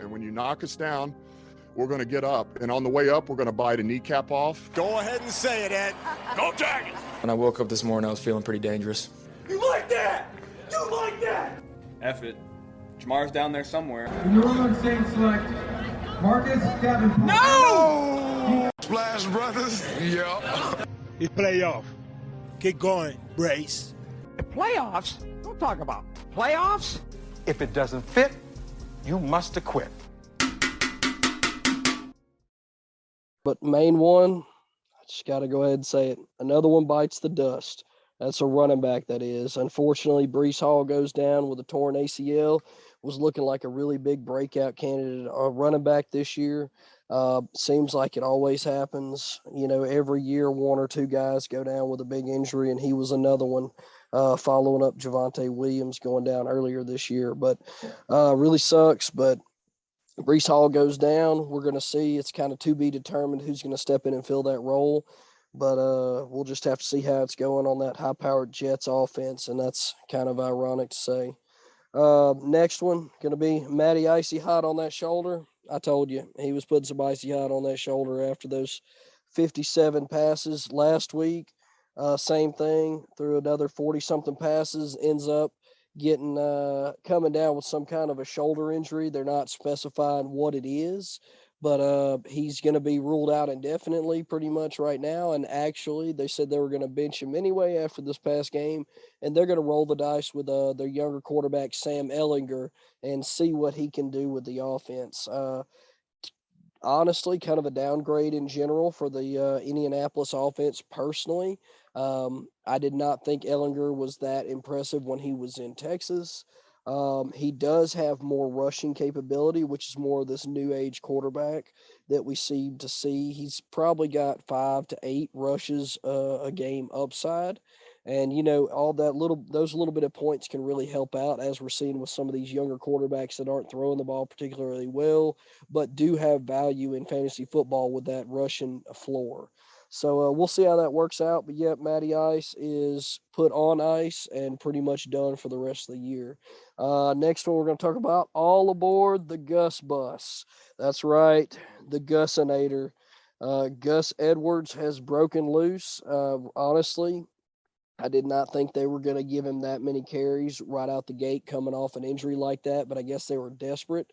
And when you knock us down, we're going to get up. And on the way up, we're going to bite a kneecap off. Go ahead and say it, Ed. Go Dragons! When I woke up this morning, I was feeling pretty dangerous. You like that? You like that? F it. Jamar's down there somewhere. The New Orleans Saints select Marcus Davenport. No! Splash Brothers. Yep. It's playoff. Keep going, Brace. The playoffs? Don't talk about playoffs. If it doesn't fit, you must acquit. But main one, I just got to go ahead and say it. Another one bites the dust. That's a running back, that is. Unfortunately, Breece Hall goes down with a torn ACL. Was looking like a really big breakout candidate, a running back this year. Seems like it always happens. You know, every year one or two guys go down with a big injury, and he was another one, following up Javonte Williams going down earlier this year. But really sucks, but Breece Hall goes down. We're going to see. It's kind of to be determined who's going to step in and fill that role. But we'll just have to see how it's going on that high-powered Jets offense, and that's kind of ironic to say. Next one, going to be Matty Icy Hot on that shoulder. I told you, he was putting some icy hot on that shoulder after those 57 passes last week. Same thing, threw another 40-something passes, ends up getting coming down with some kind of a shoulder injury. They're not specifying what it is, but he's going to be ruled out indefinitely pretty much right now. And actually, they said they were going to bench him anyway after this past game, and they're going to roll the dice with their younger quarterback, Sam Ehlinger, and see what he can do with the offense. Honestly, kind of a downgrade in general for the Indianapolis offense personally. I did not think Ehlinger was that impressive when he was in Texas. He does have more rushing capability, which is more of this new age quarterback that we seem to see. He's probably got 5 to 8 rushes a game upside. And, you know, those little bit of points can really help out, as we're seeing with some of these younger quarterbacks that aren't throwing the ball particularly well, but do have value in fantasy football with that rushing floor. So we'll see how that works out. But, yeah, Matty Ice is put on ice and pretty much done for the rest of the year. Next one we're going to talk about, all aboard the Gus bus. That's right, the Gusinator. Gus Edwards has broken loose. Honestly, I did not think they were going to give him that many carries right out the gate coming off an injury like that, but I guess they were desperate.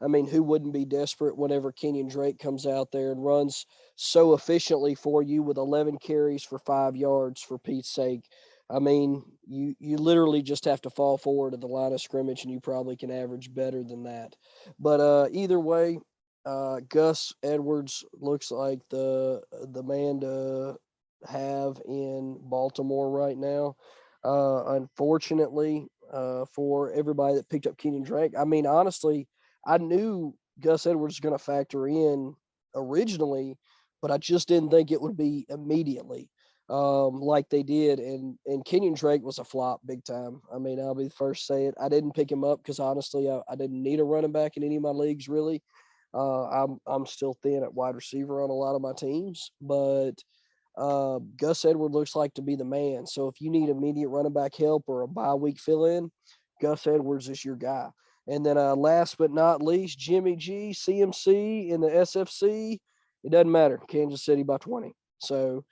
I mean, who wouldn't be desperate whenever Kenyon Drake comes out there and runs so efficiently for you with 11 carries for 5 yards, for Pete's sake? I mean, you literally just have to fall forward at the line of scrimmage, and you probably can average better than that. But either way, Gus Edwards looks like the man to have in Baltimore right now. Unfortunately, for everybody that picked up Kenyon Drake, I mean, honestly, I knew Gus Edwards was going to factor in originally, but I just didn't think it would be immediately like they did. And Kenyon Drake was a flop big time. I mean, I'll be the first to say it. I didn't pick him up because honestly, I didn't need a running back in any of my leagues really. I'm still thin at wide receiver on a lot of my teams, but Gus Edwards looks like to be the man. So if you need immediate running back help or a bye week fill in, Gus Edwards is your guy. And then last but not least, Jimmy G, CMC in the SFC. It doesn't matter. Kansas City by 20. So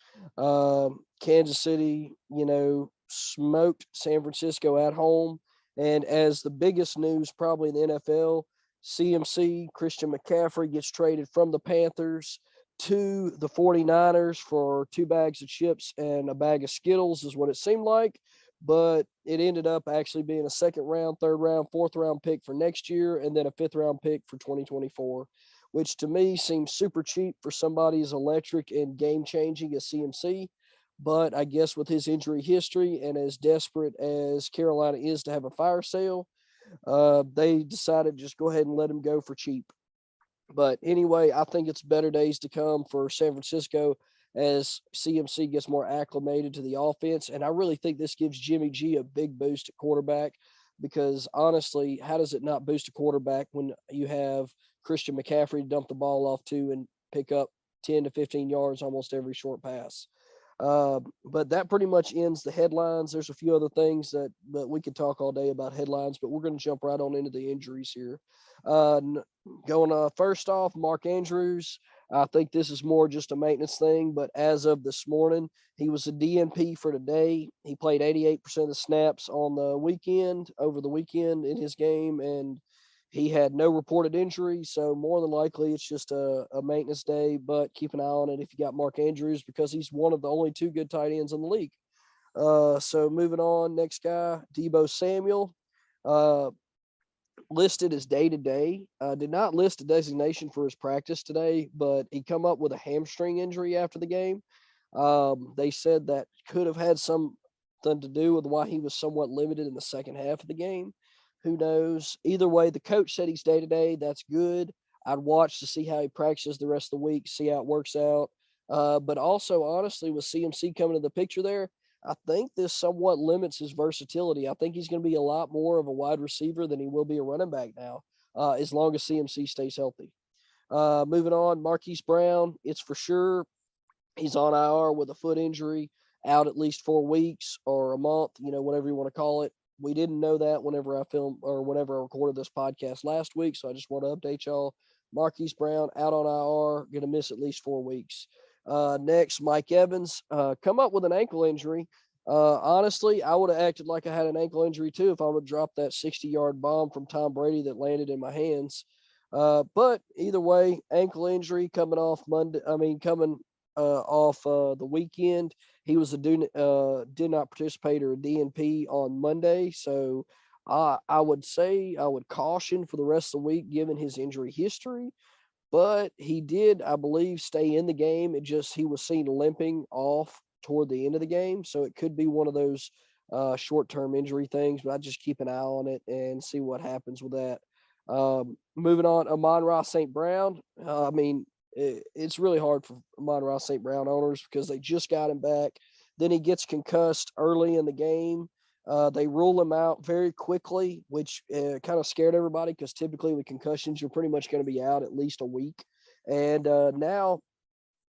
Kansas City, you know, smoked San Francisco at home. And as the biggest news probably in the NFL, CMC, Christian McCaffrey, gets traded from the Panthers to the 49ers for 2 bags of chips and a bag of Skittles is what it seemed like. But it ended up actually being a 2nd round, 3rd round, 4th round pick for next year, and then a 5th round pick for 2024, which to me seems super cheap for somebody as electric and game changing as CMC. But I guess with his injury history and as desperate as Carolina is to have a fire sale, they decided to just go ahead and let him go for cheap. But anyway, I think it's better days to come for San Francisco as CMC gets more acclimated to the offense. And I really think this gives Jimmy G a big boost at quarterback, because honestly, how does it not boost a quarterback when you have Christian McCaffrey dump the ball off to and pick up 10 to 15 yards almost every short pass? But that pretty much ends the headlines. There's a few other things that we could talk all day about headlines, but we're going to jump right on into the injuries here. Going first off, Mark Andrews. I think this is more just a maintenance thing, but as of this morning, he was a DNP for today. He played 88% of the snaps on the weekend, over the weekend in his game, and he had no reported injury, so more than likely it's just a maintenance day, but keep an eye on it if you got Mark Andrews because he's one of the only two good tight ends in the league. So moving on, next guy, Deebo Samuel, listed as day-to-day. Did not list a designation for his practice today, but he come up with a hamstring injury after the game. They said that could have had something to do with why he was somewhat limited in the second half of the game. Who knows? Either way, the coach said he's day-to-day. That's good. I'd watch to see how he practices the rest of the week, see how it works out. But also, honestly, with CMC coming to the picture there, I think this somewhat limits his versatility. I think he's going to be a lot more of a wide receiver than he will be a running back now, as long as CMC stays healthy. Moving on, Marquise Brown, it's for sure he's on IR with a foot injury, out at least 4 weeks or a month, whatever you want to call it. We didn't know that whenever I recorded this podcast last week. So I just want to update y'all. Marquise Brown out on IR, going to miss at least 4 weeks. Next, Mike Evans, come up with an ankle injury. Honestly, I would have acted like I had an ankle injury too if I would have dropped that 60-yard bomb from Tom Brady that landed in my hands. But either way, ankle injury coming off the weekend. He was did not participate or a DNP on Monday. So I would say I would caution for the rest of the week given his injury history. But he did, I believe, stay in the game. He was seen limping off toward the end of the game. So it could be one of those short-term injury things, but I just keep an eye on it and see what happens with that. Moving on, Amon-Ra St. Brown. It's really hard for Amon-Ra St. Brown owners because they just got him back. Then he gets concussed early in the game. They rule him out very quickly, which kind of scared everybody because typically with concussions, you're pretty much going to be out at least a week. And now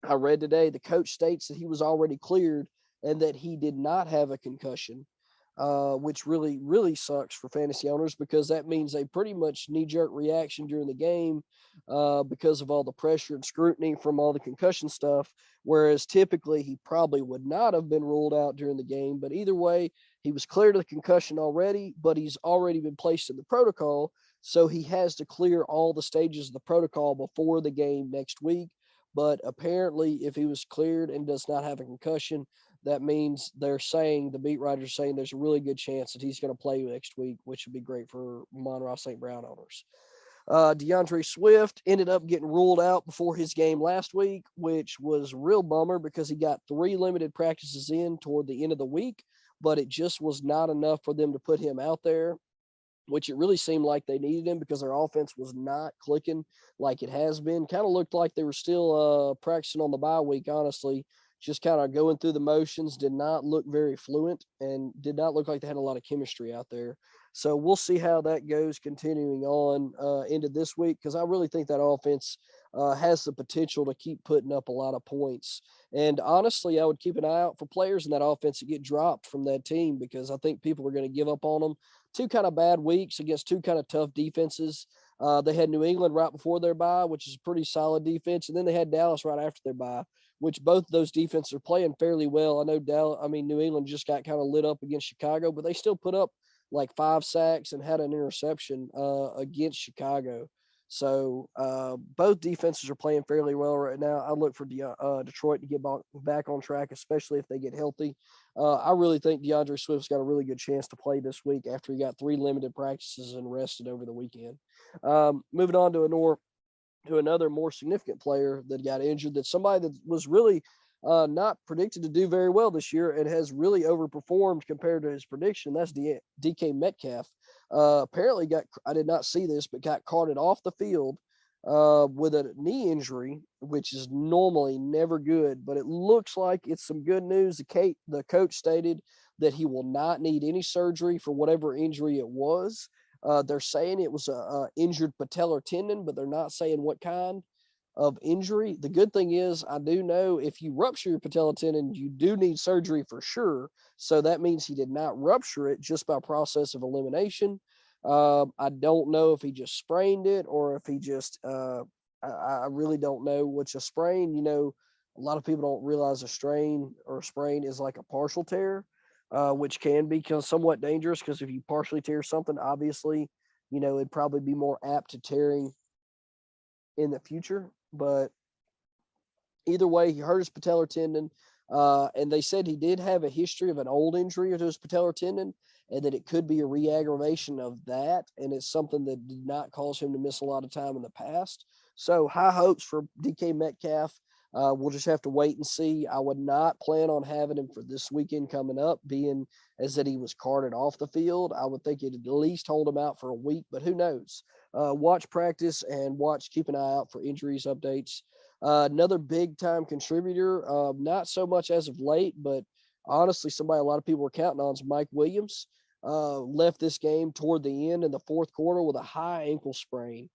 I read today the coach states that he was already cleared and that he did not have a concussion, which really, really sucks for fantasy owners because that means a pretty much knee-jerk reaction during the game because of all the pressure and scrutiny from all the concussion stuff, whereas typically he probably would not have been ruled out during the game. But either way, he was cleared of the concussion already, but he's already been placed in the protocol, so he has to clear all the stages of the protocol before the game next week. But apparently, if he was cleared and does not have a concussion, that means the beat writers are saying there's a really good chance that he's going to play next week, which would be great for Amon-Ra St. Brown owners. DeAndre Swift ended up getting ruled out before his game last week, which was a real bummer because he got 3 limited practices in toward the end of the week, but it just was not enough for them to put him out there, which it really seemed like they needed him because their offense was not clicking like it has been. Kind of looked like they were still practicing on the bye week, honestly, just kind of going through the motions, did not look very fluent and did not look like they had a lot of chemistry out there. So we'll see how that goes continuing on into this week because I really think that offense has the potential to keep putting up a lot of points. And honestly, I would keep an eye out for players in that offense that get dropped from that team because I think people are going to give up on them. 2 kind of bad weeks against 2 kind of tough defenses. They had New England right before their bye, which is a pretty solid defense. And then they had Dallas right after their bye, which both of those defenses are playing fairly well. I know New England just got kind of lit up against Chicago, but they still put up like 5 sacks and had an interception against Chicago. So both defenses are playing fairly well right now. I look for Detroit to get back on track, especially if they get healthy. I really think DeAndre Swift's got a really good chance to play this week after he got 3 limited practices and rested over the weekend. Moving on to another more significant player that got injured, that somebody that was really not predicted to do very well this year and has really overperformed compared to his prediction. That's DK Metcalf. Apparently I did not see this, but got carted off the field with a knee injury, which is normally never good, but it looks like it's some good news. The coach stated that he will not need any surgery for whatever injury it was. They're saying it was a injured patellar tendon, but they're not saying what kind. of injury. The good thing is I do know if you rupture your patella tendon, you do need surgery for sure. So that means he did not rupture it just by process of elimination. I don't know if he just sprained it or if he just, I really don't know what's a sprain. You know, a lot of people don't realize a strain or a sprain is like a partial tear, which can be somewhat dangerous because if you partially tear something, obviously, you know, it'd probably be more apt to tearing in the future. But either way, he hurt his patellar tendon. And they said he did have a history of an old injury to his patellar tendon and that it could be a re-aggravation of that. And it's something that did not cause him to miss a lot of time in the past. So high hopes for DK Metcalf. We'll just have to wait and see. I would not plan on having him for this weekend coming up, being as that he was carted off the field. I would think it'd at least hold him out for a week, but who knows? Watch practice and keep an eye out for injuries updates. Another big time contributor, not so much as of late, but honestly, somebody a lot of people were counting on is Mike Williams. Left this game toward the end in the fourth quarter with a high ankle sprain.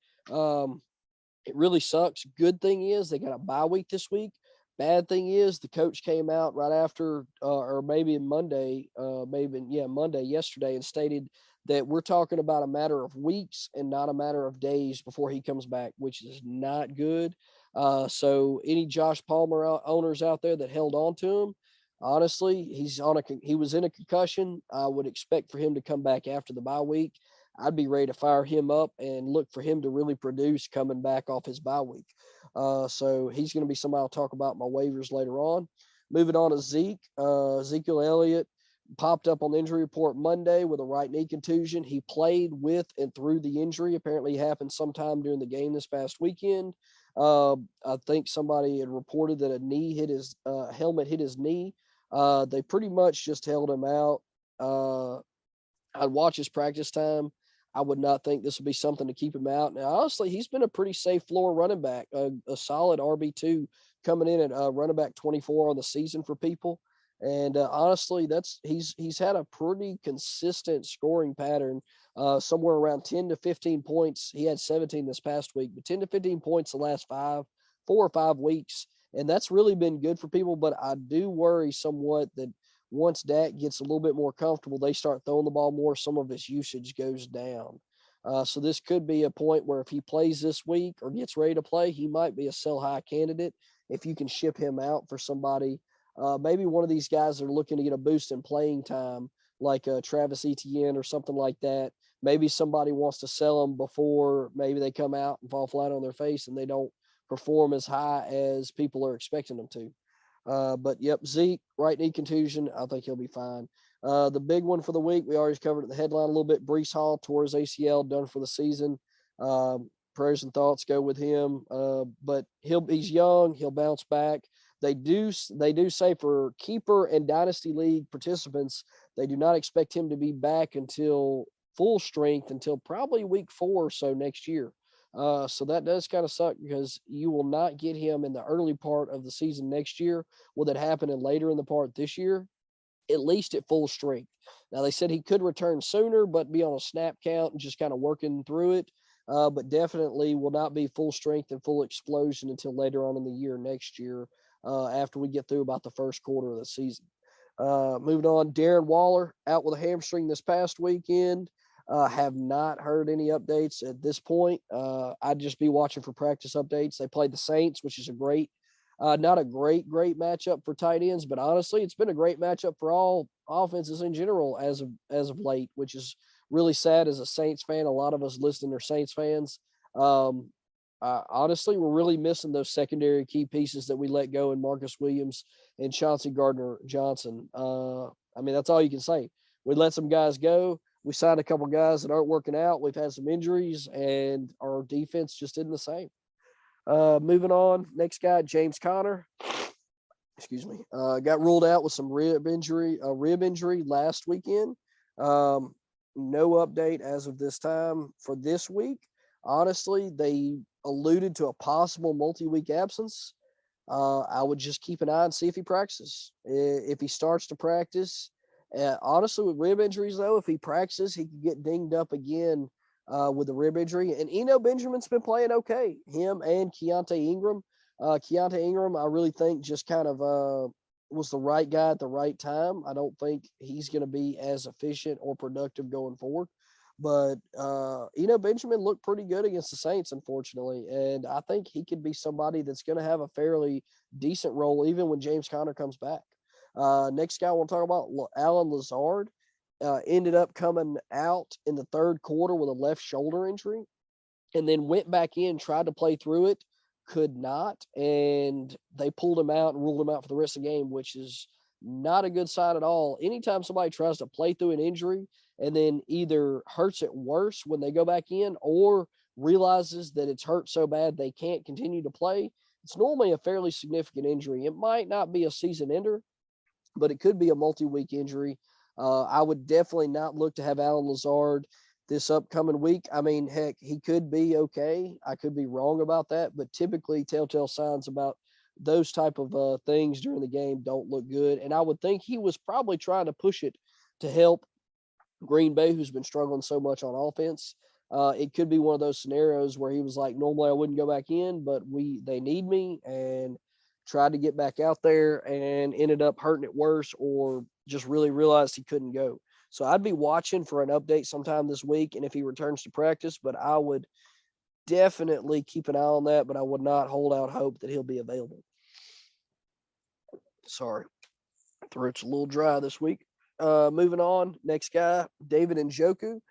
It really sucks. Good thing is they got a bye week this week. Bad thing is the coach came out right after, or maybe Monday, Monday yesterday, and stated that we're talking about a matter of weeks and not a matter of days before he comes back, which is not good. So any Josh Palmer owners out there that held on to him, honestly, he was in a concussion. I would expect for him to come back after the bye week. I'd be ready to fire him up and look for him to really produce coming back off his bye week. So he's going to be somebody I'll talk about in my waivers later on. Moving on to Zeke. Ezekiel Elliott popped up on the injury report Monday with a right knee contusion. He played with and through the injury. Apparently happened sometime during the game this past weekend. I think somebody had reported that a helmet hit his knee. They pretty much just held him out. I'd watch his practice time. I would not think this would be something to keep him out. Now, honestly, he's been a pretty safe floor running back, a solid RB2 coming in at running back 24 on the season for people. And honestly, he's had a pretty consistent scoring pattern, somewhere around 10 to 15 points. He had 17 this past week, but 10 to 15 points the last 4 or 5 weeks. And that's really been good for people. But I do worry somewhat that once Dak gets a little bit more comfortable, they start throwing the ball more, some of his usage goes down. So this could be a point where if he plays this week or gets ready to play, he might be a sell high candidate if you can ship him out for somebody. Maybe one of these guys that are looking to get a boost in playing time, like Travis Etienne or something like that. Maybe somebody wants to sell them before maybe they come out and fall flat on their face and they don't perform as high as people are expecting them to. But yep, Zeke, right knee contusion. I think he'll be fine. The big one for the week, we already covered it in the headline a little bit. Breece Hall tore his ACL, done for the season. Prayers and thoughts go with him. But he's young. He'll bounce back. They do say for keeper and dynasty league participants, they do not expect him to be back until full strength until probably week 4 or so next year. So that does kind of suck because you will not get him in the early part of the season next year. Will that happen later in the part this year? At least at full strength. Now, they said he could return sooner, but be on a snap count and just kind of working through it. But definitely will not be full strength and full explosion until later on in the year next year, after we get through about the first quarter of the season. Moving on, Darren Waller out with a hamstring this past weekend. Have not heard any updates at this point. I'd just be watching for practice updates. They played the Saints, which is not a great matchup for tight ends, but honestly, it's been a great matchup for all offenses in general as of late, which is really sad as a Saints fan. A lot of us listening are Saints fans. Honestly, we're really missing those secondary key pieces that we let go in Marcus Williams and Chauncey Gardner-Johnson. I mean, that's all you can say. We let some guys go. We signed a couple guys that aren't working out. We've had some injuries, and our defense just isn't the same. Moving on, next guy, James Conner. Excuse me. Got ruled out with some rib injury last weekend. No update as of this time for this week. Honestly, they alluded to a possible multi-week absence. I would just keep an eye and see if he practices. If he starts to practice, honestly, with rib injuries, though, if he practices, he could get dinged up again with the rib injury. And Eno Benjamin's been playing okay. Him and Keontae Ingram. Keontae Ingram, I really think just kind of was the right guy at the right time. I don't think he's going to be as efficient or productive going forward. But Eno Benjamin looked pretty good against the Saints, unfortunately. And I think he could be somebody that's going to have a fairly decent role even when James Conner comes back. Next guy I want to talk about, Alan Lazard. Ended up coming out in the third quarter with a left shoulder injury and then went back in, tried to play through it, could not. And they pulled him out and ruled him out for the rest of the game, which is not a good sign at all. Anytime somebody tries to play through an injury and then either hurts it worse when they go back in or realizes that it's hurt so bad they can't continue to play, it's normally a fairly significant injury. It might not be a season ender, but it could be a multi-week injury. I would definitely not look to have Alan Lazard this upcoming week. I mean, heck, he could be okay. I could be wrong about that, but typically telltale signs about those type of things during the game don't look good. And I would think he was probably trying to push it to help Green Bay, who's been struggling so much on offense. It could be one of those scenarios where he was like, normally I wouldn't go back in, but they need me, and tried to get back out there and ended up hurting it worse or just really realized he couldn't go. So I'd be watching for an update sometime this week and if he returns to practice, but I would definitely keep an eye on that, but I would not hold out hope that he'll be available. Sorry. Throat's a little dry this week. Moving on, next guy, David Njoku.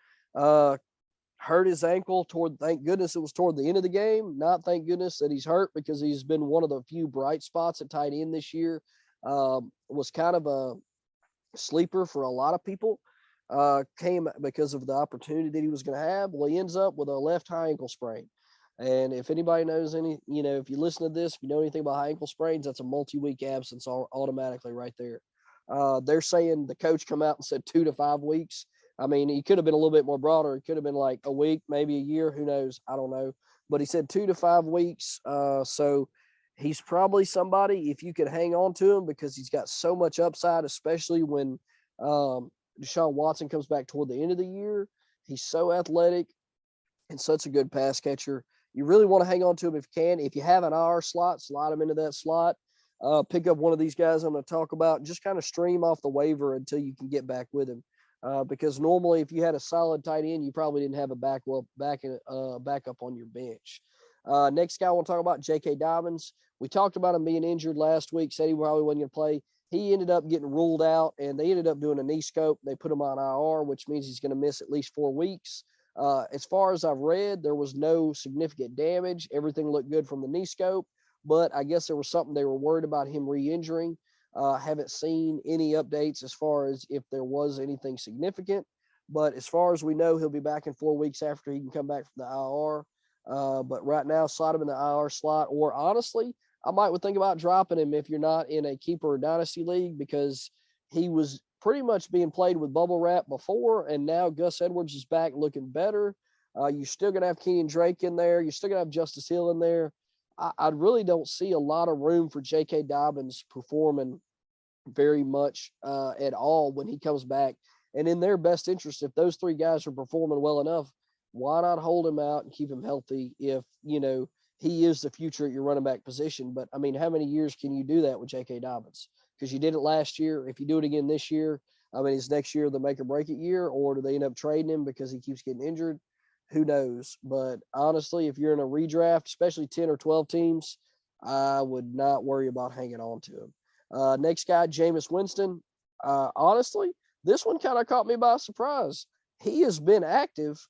Hurt his ankle thank goodness it was toward the end of the game. Not thank goodness that he's hurt, because he's been one of the few bright spots at tight end this year. Was kind of a sleeper for a lot of people. Came because of the opportunity that he was going to have. Well, he ends up with a left high ankle sprain. And if anybody knows if you listen to this, if you know anything about high ankle sprains, that's a multi-week absence automatically right there. They're saying the coach come out and said 2 to 5 weeks. I mean, he could have been a little bit more broader. It could have been like a week, maybe a year. Who knows? I don't know. But he said 2 to 5 weeks. So he's probably somebody, if you could hang on to him, because he's got so much upside, especially when Deshaun Watson comes back toward the end of the year. He's so athletic and such a good pass catcher. You really want to hang on to him if you can. If you have an IR slot, slide him into that slot. Pick up one of these guys I'm going to talk about and just kind of stream off the waiver until you can get back with him. Because normally if you had a solid tight end, you probably didn't have a backup on your bench. Next guy I want to talk about, J.K. Dobbins. We talked about him being injured last week, said he probably wasn't going to play. He ended up getting ruled out, and they ended up doing a knee scope. They put him on IR, which means he's going to miss at least 4 weeks. As far as I've read, there was no significant damage. Everything looked good from the knee scope, but I guess there was something they were worried about him re-injuring. Haven't seen any updates as far as if there was anything significant, but as far as we know, he'll be back in 4 weeks after he can come back from the IR. But right now, slot him in the IR slot, or honestly, I would think about dropping him if you're not in a keeper or dynasty league, because he was pretty much being played with bubble wrap before, and now Gus Edwards is back looking better. You're still going to have Kenyon Drake in there. You're still going to have Justice Hill in there. I really don't see a lot of room for J.K. Dobbins performing very much at all when he comes back. And in their best interest, if those 3 guys are performing well enough, why not hold him out and keep him healthy if, he is the future at your running back position. But, I mean, how many years can you do that with J.K. Dobbins? Because you did it last year. If you do it again this year, I mean, is next year the make or break it year, or do they end up trading him because he keeps getting injured? Who knows? But honestly, if you're in a redraft, especially 10 or 12 teams, I would not worry about hanging on to him. Next guy, Jameis Winston. Honestly, this one kind of caught me by surprise. He has been active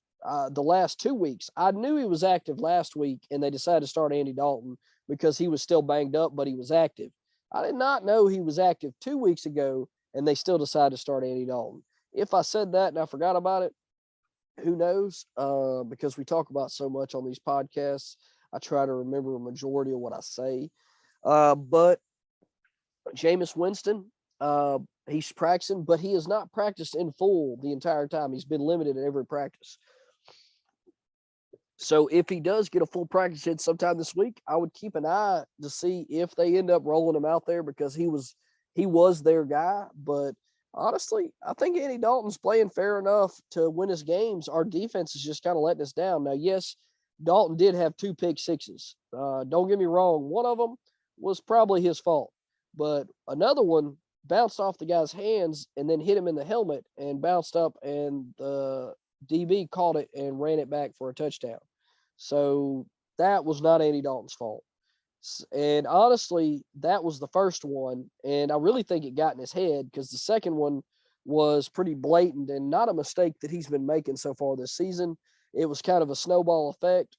the last 2 weeks. I knew he was active last week, and they decided to start Andy Dalton because he was still banged up, but he was active. I did not know he was active 2 weeks ago, and they still decided to start Andy Dalton. If I said that and I forgot about it, who knows? Because we talk about so much on these podcasts, I try to remember a majority of what I say. But Jameis Winston, he's practicing, but he has not practiced in full the entire time. He's been limited at every practice. So if he does get a full practice in sometime this week, I would keep an eye to see if they end up rolling him out there, because he was their guy. But Honestly, I think Andy Dalton's playing fair enough to win his games. Our defense is just kind of letting us down. Now, yes, Dalton did have 2 pick sixes. Don't get me wrong. One of them was probably his fault, but another one bounced off the guy's hands and then hit him in the helmet and bounced up, and the DB caught it and ran it back for a touchdown. So that was not Andy Dalton's fault. And honestly, that was the first one. And I really think it got in his head because the second one was pretty blatant and not a mistake that he's been making so far this season. It was kind of a snowball effect.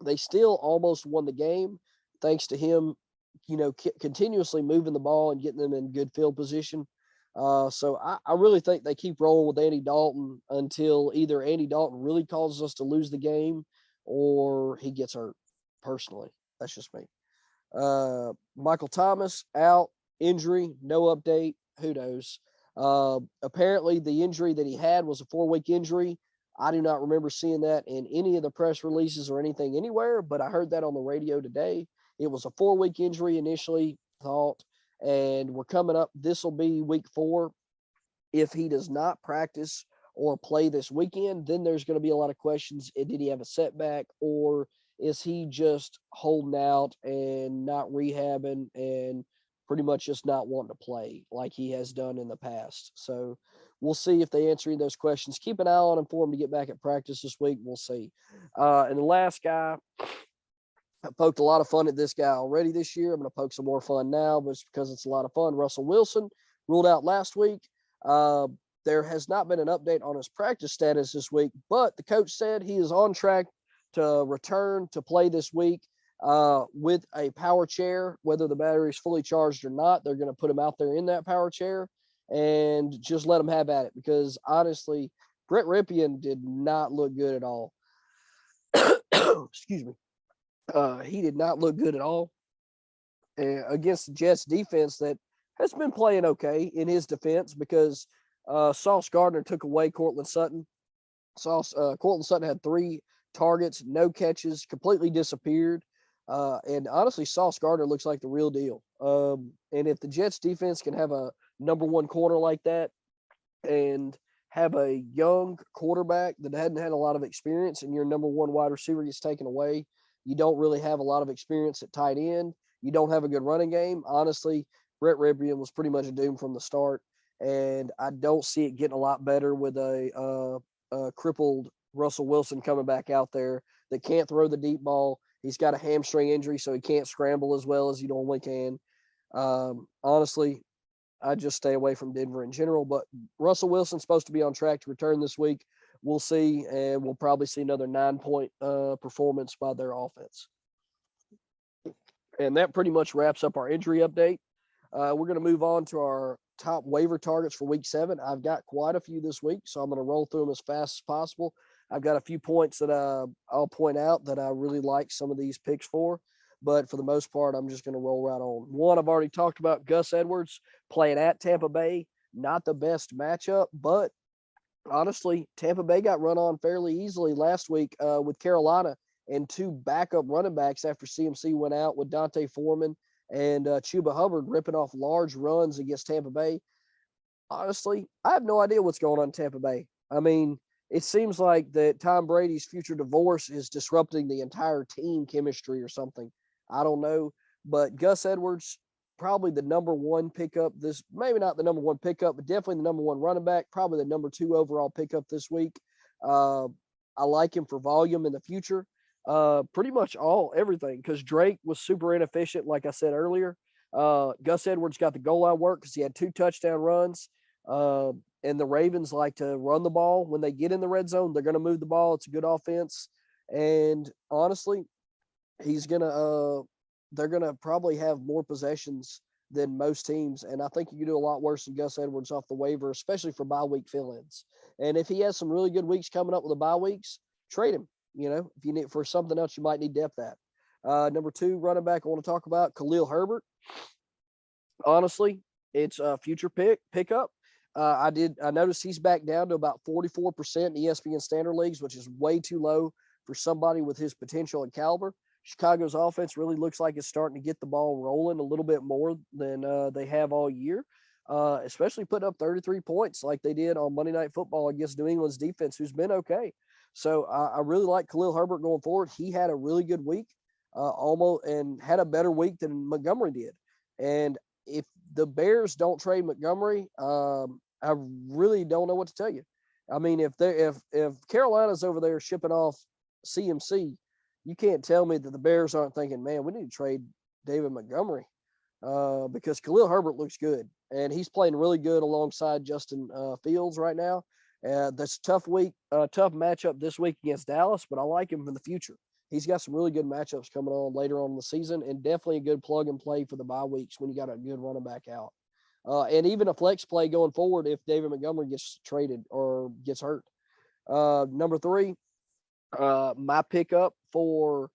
They still almost won the game thanks to him, continuously moving the ball and getting them in good field position. So I really think they keep rolling with Andy Dalton until either Andy Dalton really causes us to lose the game or he gets hurt. Personally, that's just me. Michael Thomas out, injury, no update. Who knows? Apparently the injury that he had was a 4-week injury. I do not remember seeing that in any of the press releases or anything anywhere, but I heard that on the radio today. It was a 4-week injury initially thought, and we're coming up. This will be week 4. If he does not practice or play this weekend, then there's going to be a lot of questions. Did he have a setback, or is he just holding out and not rehabbing and pretty much just not wanting to play like he has done in the past? So we'll see if they answer any of those questions. Keep an eye on him for him to get back at practice this week. We'll see. And the last guy, I poked a lot of fun at this guy already this year. I'm going to poke some more fun now, but it's because it's a lot of fun. Russell Wilson ruled out last week. There has not been an update on his practice status this week, but the coach said he is on track to return to play this week with a power chair. Whether the battery is fully charged or not, they're going to put him out there in that power chair and just let him have at it, because honestly, Brett Ripien did not look good at all. Excuse me. He did not look good at all against the Jets defense that has been playing okay in his defense, because Sauce Gardner took away Cortland Sutton. Cortland Sutton had 3 targets, no catches, completely disappeared. And honestly, Sauce Gardner looks like the real deal. And if the Jets defense can have a number 1 corner like that and have a young quarterback that hadn't had a lot of experience, and your number 1 wide receiver gets taken away, you don't really have a lot of experience at tight end. You don't have a good running game. Honestly, Brett Ripien was pretty much doomed from the start, and I don't see it getting a lot better with a crippled Russell Wilson coming back out there that can't throw the deep ball. He's got a hamstring injury, so he can't scramble as well as he normally can. Honestly, I just stay away from Denver in general, but Russell Wilson's supposed to be on track to return this week. We'll see, and we'll probably see another 9-point performance by their offense. And that pretty much wraps up our injury update. We're going to move on to our top waiver targets for week 7. I've got quite a few this week, so I'm going to roll through them as fast as possible. I've got a few points that I'll point out that I really like some of these picks for, but for the most part, I'm just going to roll right on. One, I've already talked about, Gus Edwards playing at Tampa Bay. Not the best matchup, but honestly, Tampa Bay got run on fairly easily last week with Carolina, and 2 backup running backs after CMC went out, with Dante Foreman and Chuba Hubbard ripping off large runs against Tampa Bay. Honestly, I have no idea what's going on in Tampa Bay. I mean, it seems like that Tom Brady's future divorce is disrupting the entire team chemistry or something. I don't know, but Gus Edwards, probably the number 1 pickup this, maybe not the number 1 pickup, but definitely the number 1 running back, probably the number 2 overall pickup this week. I like him for volume in the future. Pretty much everything, because Drake was super inefficient, like I said earlier. Gus Edwards got the goal line work because he had 2 touchdown runs. And the Ravens like to run the ball. When they get in the red zone, they're going to move the ball. It's a good offense. And honestly, they're going to probably have more possessions than most teams. And I think you can do a lot worse than Gus Edwards off the waiver, especially for bye week fill-ins. And if he has some really good weeks coming up with the bye weeks, trade him. If you need for something else, you might need depth at. Number 2 running back I want to talk about, Khalil Herbert. Honestly, it's a future pickup. I noticed he's back down to about 44% in ESPN standard leagues, which is way too low for somebody with his potential and caliber. Chicago's offense really looks like it's starting to get the ball rolling a little bit more than they have all year. especially putting up 33 points like they did on Monday Night Football against New England's defense, who's been okay. So I really like Khalil Herbert going forward. He had a really good week, almost, and had a better week than Montgomery did. And if the Bears don't trade Montgomery, I really don't know what to tell you. I mean, if Carolina's over there shipping off CMC, you can't tell me that the Bears aren't thinking, man, we need to trade David Montgomery, because Khalil Herbert looks good, and he's playing really good alongside Justin Fields right now. That's tough matchup this week against Dallas, but I like him for the future. He's got some really good matchups coming on later on in the season, and definitely a good plug and play for the bye weeks when you got a good running back out. And even a flex play going forward if David Montgomery gets traded or gets hurt. Number 3, my pickup for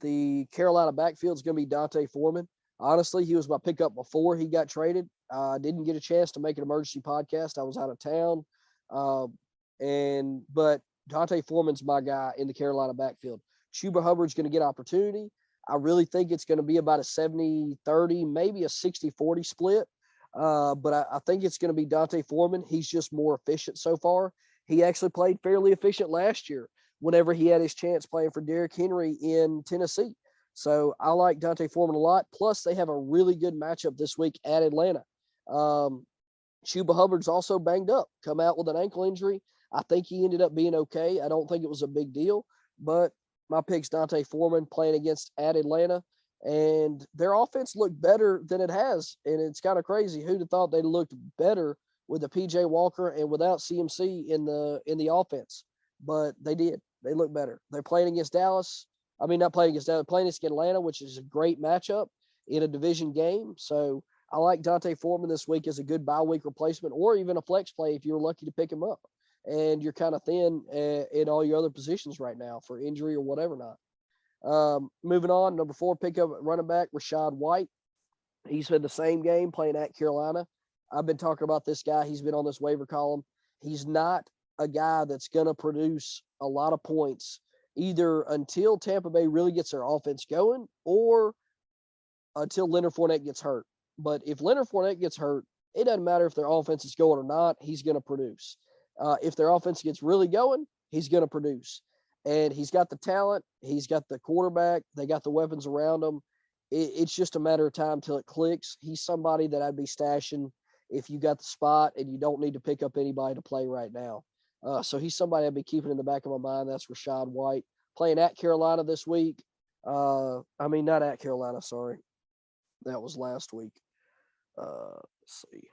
the Carolina backfield is going to be Dante Foreman. Honestly, he was my pickup before he got traded. I didn't get a chance to make an emergency podcast. I was out of town. But Dante Foreman's my guy in the Carolina backfield. Chuba Hubbard's going to get opportunity. I really think it's going to be about a 70-30, maybe a 60-40 split. But I think it's going to be Dante Foreman. He's just more efficient so far. He actually played fairly efficient last year whenever he had his chance playing for Derrick Henry in Tennessee. So I like Dante Foreman a lot. Plus, they have a really good matchup this week at Atlanta. Chuba Hubbard's also banged up, come out with an ankle injury. I think he ended up being okay. I don't think it was a big deal, but my pick's Dante Foreman playing against at Atlanta, and their offense looked better than it has. And it's kind of crazy. Who'd have thought they looked better with the PJ Walker and without CMC in the offense? But they did. They look better. They're playing against Dallas. I mean, not playing against Dallas, playing against Atlanta, which is a great matchup in a division game. So I like Dante Foreman this week as a good bye week replacement, or even a flex play if you're lucky to pick him up and you're kind of thin in all your other positions right now for injury or whatever not. Moving on, number 4 pickup at running back, Rachaad White. He's been the same game playing at Carolina. I've been talking about this guy. He's been on this waiver column. He's not a guy that's going to produce a lot of points either until Tampa Bay really gets their offense going or until Leonard Fournette gets hurt. But if Leonard Fournette gets hurt, it doesn't matter if their offense is going or not. He's going to produce. If their offense gets really going, he's going to produce. And he's got the talent. He's got the quarterback. They got the weapons around him. It's just a matter of time till it clicks. He's somebody that I'd be stashing if you got the spot and you don't need to pick up anybody to play right now. So he's somebody I'd be keeping in the back of my mind. That's Rachaad White. Playing at Carolina this week. Not at Carolina, sorry. That was last week. Let's see.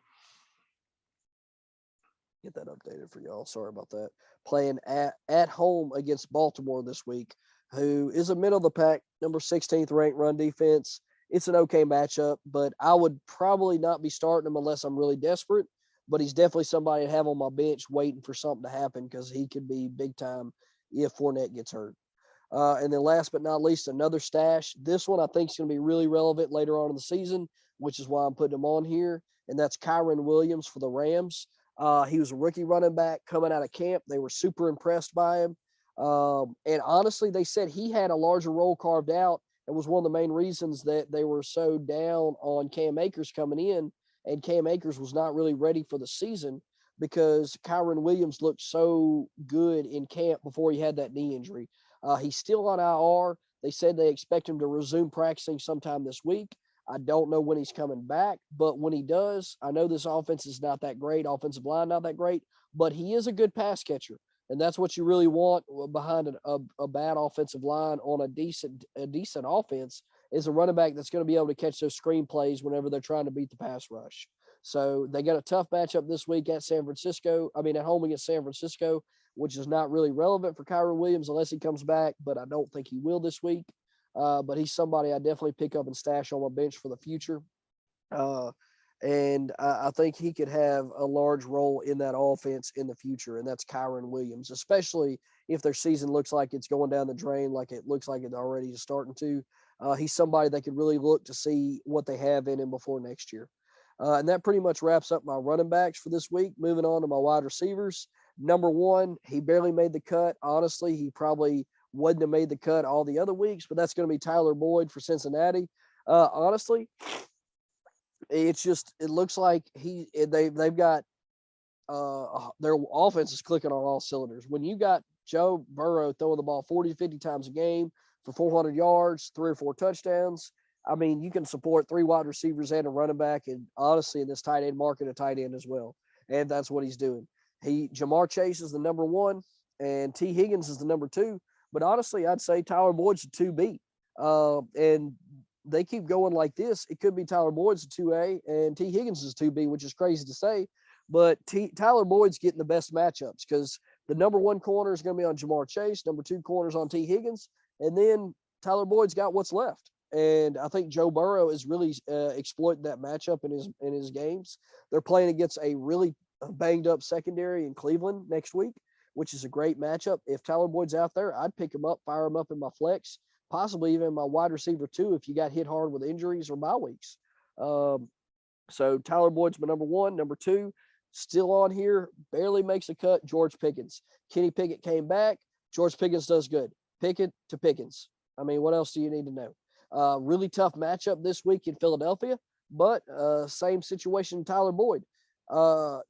Get that updated for y'all. Sorry about that. Playing at home against Baltimore this week, who is a middle of the pack, number 16th ranked run defense. It's an okay matchup, but I would probably not be starting him unless I'm really desperate. But he's definitely somebody to have on my bench waiting for something to happen because he could be big time if Fournette gets hurt. And then last but not least, another stash. This one I think is going to be really relevant later on in the season, which is why I'm putting him on here, and that's Kyron Williams for the Rams. He was a rookie running back coming out of camp. They were super impressed by him. And honestly, they said he had a larger role carved out and was one of the main reasons that they were so down on Cam Akers coming in. And Cam Akers was not really ready for the season because Kyron Williams looked so good in camp before he had that knee injury. He's still on IR. They said they expect him to resume practicing sometime this week. I don't know when he's coming back, but when he does, I know this offense is not that great, offensive line not that great, but he is a good pass catcher. And that's what you really want behind a bad offensive line on a decent offense is a running back that's going to be able to catch those screen plays whenever they're trying to beat the pass rush. So they got a tough matchup this week at at home against San Francisco, which is not really relevant for Kyron Williams unless he comes back, but I don't think he will this week. But he's somebody I definitely pick up and stash on my bench for the future. And I think he could have a large role in that offense in the future, and that's Kyron Williams, especially if their season looks like it's going down the drain like it looks like it already is starting to. He's somebody that could really look to see what they have in him before next year. And that pretty much wraps up my running backs for this week. Moving on to my wide receivers. Number 1, he barely made the cut. Honestly, he probably wouldn't have made the cut all the other weeks, but that's going to be Tyler Boyd for Cincinnati. Honestly, it's just it looks like they've got their offense is clicking on all cylinders. When you got Joe Burrow throwing the ball 40 to 50 times a game for 400 yards, 3 or 4 touchdowns, I mean, you can support 3 wide receivers and a running back, and honestly, in this tight end market, a tight end as well. And that's what he's doing. Jamar Chase is the number 1, and T. Higgins is the number 2. But honestly, I'd say Tyler Boyd's a 2B. And they keep going like this. It could be Tyler Boyd's a 2A and T. Higgins is 2B, which is crazy to say. But Tyler Boyd's getting the best matchups because the number 1 corner is going to be on Jamar Chase, number 2 corner is on T. Higgins, and then Tyler Boyd's got what's left. And I think Joe Burrow is really exploiting that matchup in his games. They're playing against a really banged up secondary in Cleveland next week, which is a great matchup. If Tyler Boyd's out there, I'd pick him up, fire him up in my flex, possibly even my wide receiver too if you got hit hard with injuries or bye weeks. So Tyler Boyd's my number 1. Number 2, still on here, barely makes a cut, George Pickens. Kenny Pickett came back. George Pickens does good. Pickett to Pickens. I mean, what else do you need to know? Really tough matchup this week in Philadelphia, but same situation Tyler Boyd.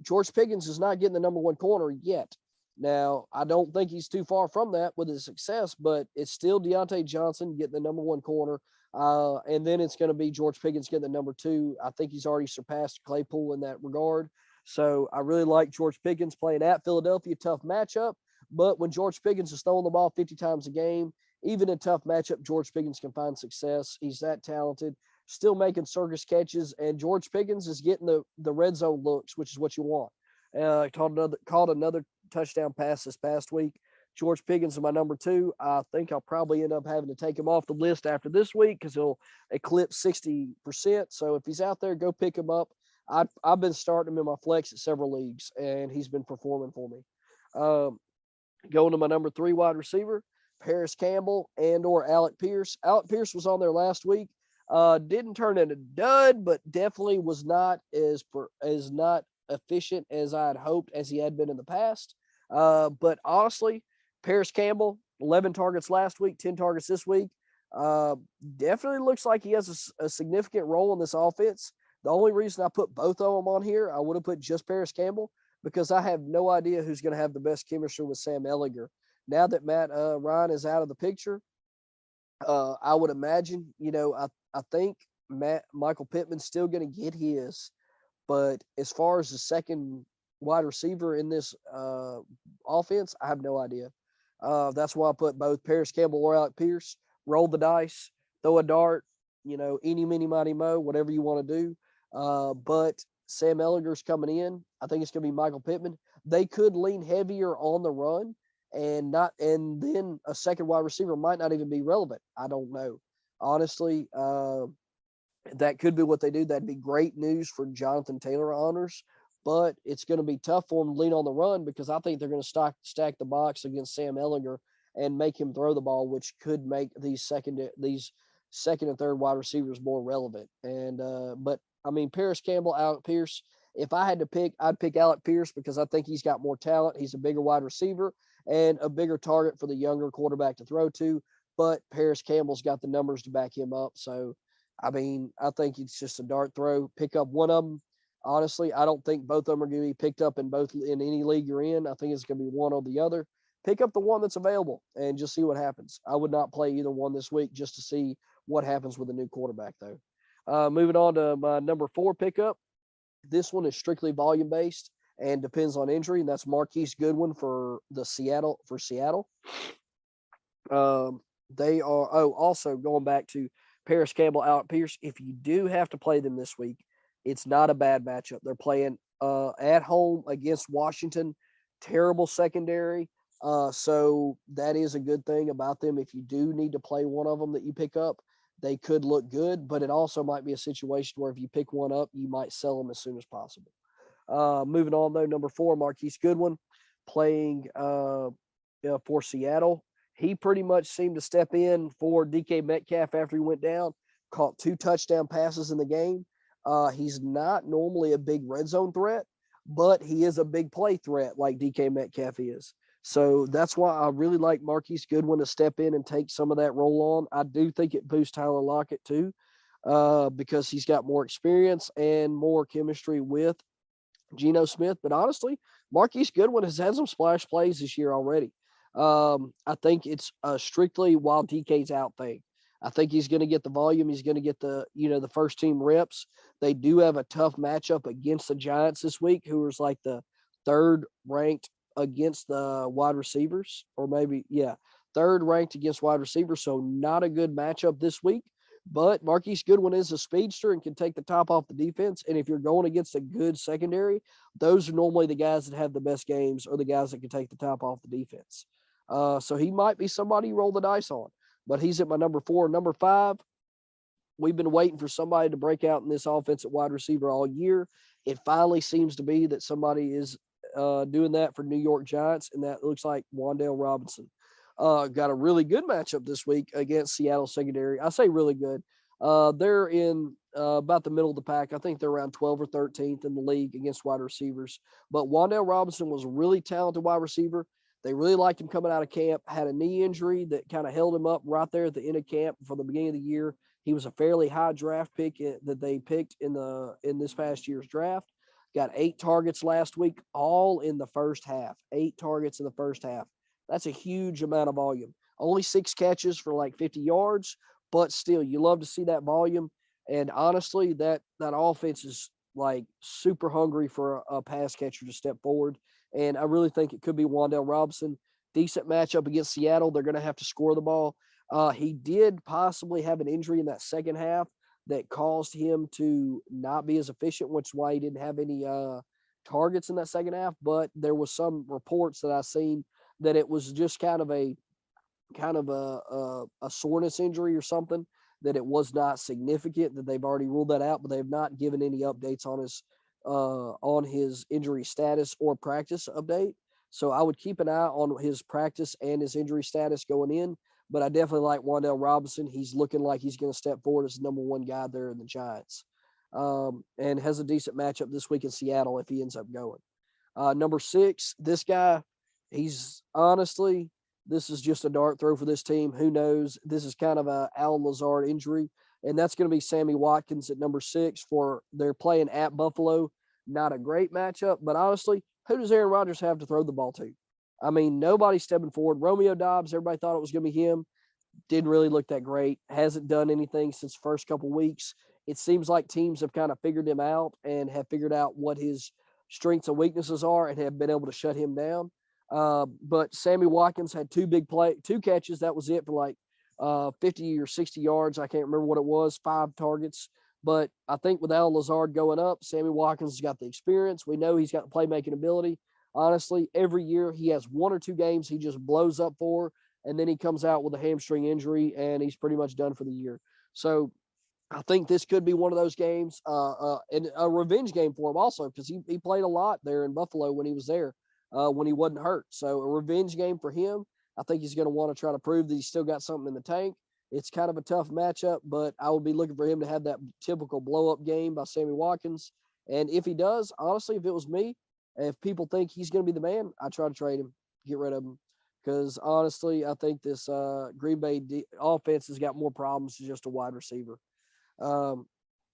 George Pickens is not getting the number 1 corner yet. Now, I don't think he's too far from that with his success, but it's still Deontay Johnson getting the number 1 corner. And then it's going to be George Pickens getting the number 2. I think he's already surpassed Claypool in that regard. So I really like George Pickens playing at Philadelphia, tough matchup. But when George Pickens is throwing the ball 50 times a game, even in tough matchup, George Pickens can find success. He's that talented, still making circus catches, and George Pickens is getting the red zone looks, which is what you want. Caught another touchdown pass this past week. George Pickens is my number 2. I think I'll probably end up having to take him off the list after this week because he'll eclipse 60%. So if he's out there, go pick him up. I've been starting him in my flex at several leagues, and he's been performing for me. Going to my number 3 wide receiver, Paris Campbell and or Alec Pierce. Alec Pierce was on there last week. Didn't turn into dud, but definitely was not as not efficient as I had hoped as he had been in the past. But honestly, Paris Campbell, 11 targets last week, 10 targets this week. Definitely looks like he has a significant role in this offense. The only reason I put both of them on here, I would have put just Paris Campbell because I have no idea who's going to have the best chemistry with Sam Ehlinger. Now that Matt Ryan is out of the picture, I would imagine, I think Michael Pittman's still going to get his. But as far as the second wide receiver in this offense, I have no idea. That's why I put both Paris Campbell or Alec Pierce. Roll the dice, throw a dart, eeny, meeny, miny, mo, whatever you want to do. But Sam Ehlinger's coming in. I think it's going to be Michael Pittman. They could lean heavier on the run and then a second wide receiver might not even be relevant. I don't know. Honestly, that could be what they do. That'd be great news for Jonathan Taylor honors, but it's going to be tough for them to lean on the run because I think they're going to stack the box against Sam Ehlinger and make him throw the ball, which could make these second and third wide receivers more relevant. And but I mean, Paris Campbell, Alec Pierce. If I had to pick, I'd pick Alec Pierce because I think he's got more talent. He's a bigger wide receiver and a bigger target for the younger quarterback to throw to. But Paris Campbell's got the numbers to back him up. So, I mean, I think it's just a dart throw. Pick up one of them. Honestly, I don't think both of them are going to be picked up in any league you're in. I think it's going to be one or the other. Pick up the one that's available and just see what happens. I would not play either one this week just to see what happens with a new quarterback, though. Moving on to my number 4 pickup. This one is strictly volume based and depends on injury, and that's Marquise Goodwin for Seattle. They are also going back to Paris Campbell, Alec Pierce. If you do have to play them this week, it's not a bad matchup. They're playing at home against Washington, terrible secondary. So that is a good thing about them. If you do need to play one of them that you pick up, they could look good, but it also might be a situation where if you pick one up, you might sell them as soon as possible. Moving on, though, number 4, Marquise Goodwin, playing for Seattle. He pretty much seemed to step in for DK Metcalf after he went down, caught 2 touchdown passes in the game. He's not normally a big red zone threat, but he is a big play threat like DK Metcalf is. So that's why I really like Marquise Goodwin to step in and take some of that role on. I do think it boosts Tyler Lockett too. because he's got more experience and more chemistry with Geno Smith. But honestly, Marquise Goodwin has had some splash plays this year already. I think it's strictly while DK's out thing. I think he's going to get the volume. He's going to get the first team reps. They do have a tough matchup against the Giants this week, who is like the third ranked against the wide receivers, or maybe, third ranked against wide receivers. So not a good matchup this week. But Marquise Goodwin is a speedster and can take the top off the defense. And if you're going against a good secondary, those are normally the guys that have the best games, or the guys that can take the top off the defense. So he might be somebody you roll the dice on. But he's at my number 4. Number 5, we've been waiting for somebody to break out in this offense at wide receiver all year. It finally seems to be that somebody is doing that for New York Giants, and that looks like Wan'Dale Robinson. Got a really good matchup this week against Seattle secondary. I say really good. They're in about the middle of the pack. I think they're around 12th or 13th in the league against wide receivers. But Wan'Dale Robinson was a really talented wide receiver. They really liked him coming out of camp, had a knee injury that kind of held him up right there at the end of camp from the beginning of the year. He was a fairly high draft pick that they picked in this past year's draft. Got 8 targets last week, all in the first half. 8 targets in the first half. That's a huge amount of volume. Only 6 catches for like 50 yards, but still, you love to see that volume. And honestly, that offense is like super hungry for a pass catcher to step forward. And I really think it could be Wan'Dale Robinson. Decent matchup against Seattle. They're going to have to score the ball. He did possibly have an injury in that second half that caused him to not be as efficient, which is why he didn't have any targets in that second half. But there was some reports that I seen that it was just kind of a soreness injury or something, that it was not significant, that they've already ruled that out, but they've not given any updates on his injury status or practice update. So I would keep an eye on his practice and his injury status going in, but I definitely like Wan'Dale Robinson. He's looking like he's going to step forward as the number 1 guy there in the Giants, and has a decent matchup this week in Seattle if he ends up going. Number 6, this guy, he's honestly, this is just a dart throw for this team. Who knows? This is kind of a Alan Lazard injury, and that's going to be Sammy Watkins at number 6 they're playing at Buffalo. Not a great matchup, but honestly, who does Aaron Rodgers have to throw the ball to? I mean, nobody's stepping forward. Romeo Dobbs, everybody thought it was going to be him. Didn't really look that great. Hasn't done anything since the first couple weeks. It seems like teams have kind of figured him out and have figured out what his strengths and weaknesses are and have been able to shut him down. But Sammy Watkins had 2 catches. That was it for like 50 or 60 yards. I can't remember what it was, 5 targets. But I think with Alan Lazard going up, Sammy Watkins has got the experience. We know he's got the playmaking ability. Honestly, every year he has 1 or 2 games he just blows up for, and then he comes out with a hamstring injury, and he's pretty much done for the year. So I think this could be one of those games, and a revenge game for him also, because he played a lot there in Buffalo when he was there, when he wasn't hurt. So a revenge game for him. I think he's going to want to try to prove that he's still got something in the tank. It's kind of a tough matchup, but I would be looking for him to have that typical blow-up game by Sammy Watkins. And if he does, honestly, if it was me, if people think he's going to be the man, I'd try to trade him, get rid of him. Because honestly, I think this Green Bay offense has got more problems than just a wide receiver. And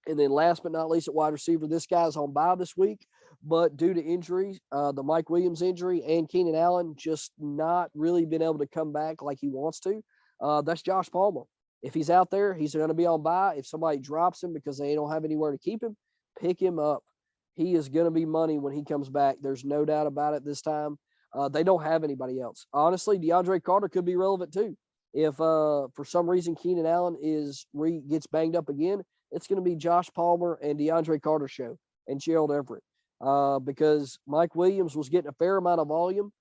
then last but not least at wide receiver, this guy's on bye this week, but due to injury, the Mike Williams injury and Keenan Allen just not really been able to come back like he wants to. That's Josh Palmer. If he's out there, he's going to be on bye. If somebody drops him because they don't have anywhere to keep him, pick him up. He is going to be money when he comes back. There's no doubt about it this time. They don't have anybody else. Honestly, DeAndre Carter could be relevant too. If for some reason Keenan Allen gets banged up again, it's going to be Josh Palmer and DeAndre Carter show and Gerald Everett, because Mike Williams was getting a fair amount of volume,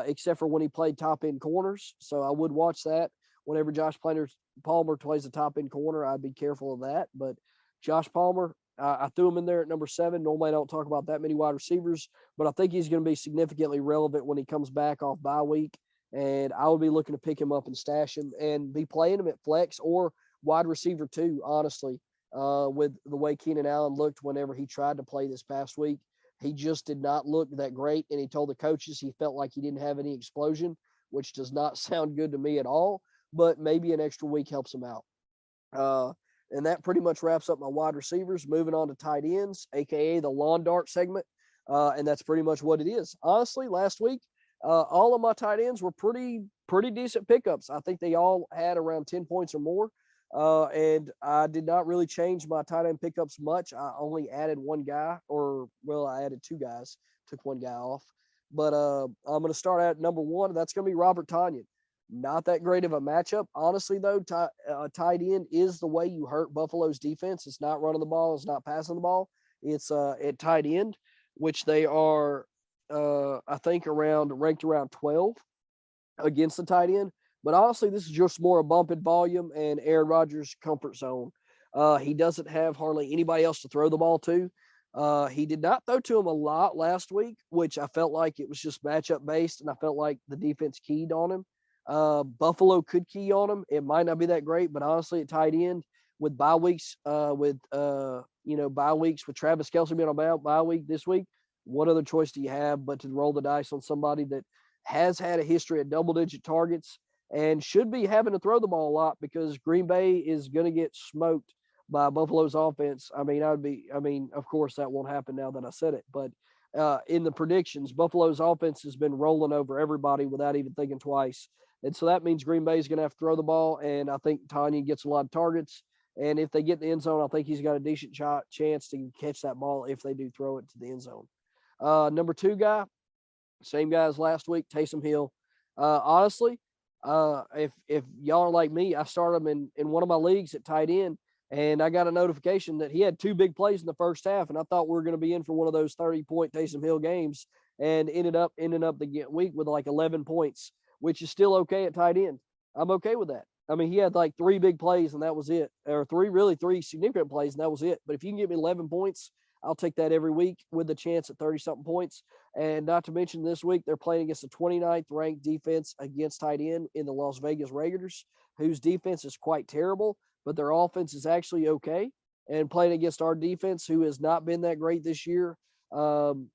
except for when he played top-end corners. So I would watch that. Whenever Josh Palmer plays a top-end corner, I'd be careful of that. But Josh Palmer, I threw him in there at number 7. Normally I don't talk about that many wide receivers, but I think he's going to be significantly relevant when he comes back off bye week. And I would be looking to pick him up and stash him and be playing him at flex or wide receiver too, honestly, with the way Keenan Allen looked whenever he tried to play this past week. He just did not look that great, and he told the coaches he felt like he didn't have any explosion, which does not sound good to me at all, but maybe an extra week helps him out. And that pretty much wraps up my wide receivers. Moving on to tight ends, aka the lawn dart segment. And that's pretty much what it is. Honestly, last week, all of my tight ends were pretty decent pickups. I think they all had around 10 points or more. And I did not really change my tight end pickups much. I only added one guy, I added two guys, took one guy off. But I'm going to start at number one. That's going to be Robert Tonyan. Not that great of a matchup. Honestly, though, tight end is the way you hurt Buffalo's defense. It's not running the ball. It's not passing the ball. It's at tight end, which they are, I think, ranked around 12 against the tight end. But honestly, this is just more a bump in volume and Aaron Rodgers' comfort zone. He doesn't have hardly anybody else to throw the ball to. He did not throw to him a lot last week, which I felt like it was just matchup based, and I felt like the defense keyed on him. Buffalo could key on him. It might not be that great, but honestly, at tight end with bye weeks, with Travis Kelce being on bye week this week, what other choice do you have but to roll the dice on somebody that has had a history of double-digit targets and should be having to throw the ball a lot because Green Bay is going to get smoked by Buffalo's offense. Of course, that won't happen now that I said it, but in the predictions, Buffalo's offense has been rolling over everybody without even thinking twice. And so that means Green Bay is going to have to throw the ball, and I think Tonyan gets a lot of targets. And if they get in the end zone, I think he's got a decent chance to catch that ball if they do throw it to the end zone. Number two guy, same guy as last week, Taysom Hill. Honestly, if y'all are like me, I started him in one of my leagues at tight end, and I got a notification that he had two big plays in the first half, and I thought we were going to be in for one of those 30-point Taysom Hill games, and ended up the week with like 11 points, which is still okay at tight end. I'm okay with that. I mean, he had like three big plays, and that was it, or three significant plays, and that was it. But if you can give me 11 points, I'll take that every week with a chance at 30-something points. And not to mention this week, they're playing against the 29th ranked defense against tight end in the Las Vegas Raiders, whose defense is quite terrible, but their offense is actually okay. And playing against our defense, who has not been that great this year,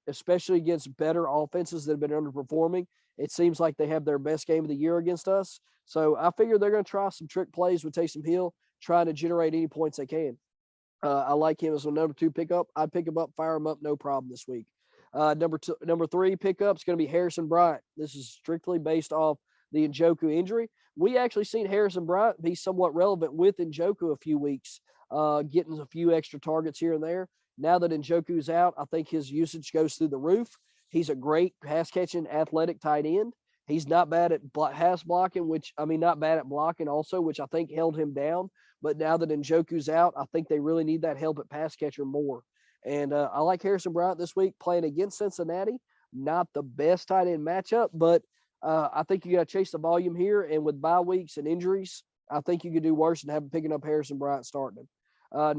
especially against better offenses that have been underperforming, it seems like they have their best game of the year against us. So I figure they're going to try some trick plays with Taysom Hill, trying to generate any points they can. I like him as a number two pickup. I'd pick him up, fire him up, no problem this week. Number three pickup is going to be Harrison Bryant. This is strictly based off the Njoku injury. We actually seen Harrison Bryant be somewhat relevant with Njoku a few weeks, getting a few extra targets here and there. Now that Njoku's out, I think his usage goes through the roof. He's a great pass-catching, athletic tight end. He's not bad at pass blocking, not bad at blocking also, which I think held him down. But now that Njoku's out, I think they really need that help at pass catcher more. And I like Harrison Bryant this week playing against Cincinnati. Not the best tight end matchup, but I think you got to chase the volume here. And with bye weeks and injuries, I think you could do worse than picking up Harrison Bryant starting him.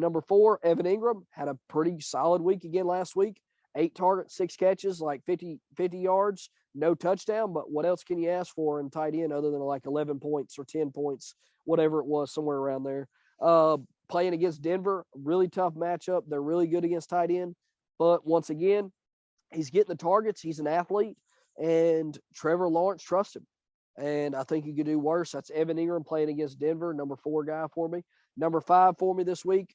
Number four, Evan Ingram had a pretty solid week again last week. 8 targets, 6 catches, like 50 yards, no touchdown. But what else can you ask for in tight end other than like 11 points or 10 points, whatever it was, somewhere around there. Playing against Denver, really tough matchup. They're really good against tight end. But once again, he's getting the targets. He's an athlete. And Trevor Lawrence trusts him. And I think you could do worse. That's Evan Ingram playing against Denver, number 4 guy for me. Number 5 for me this week.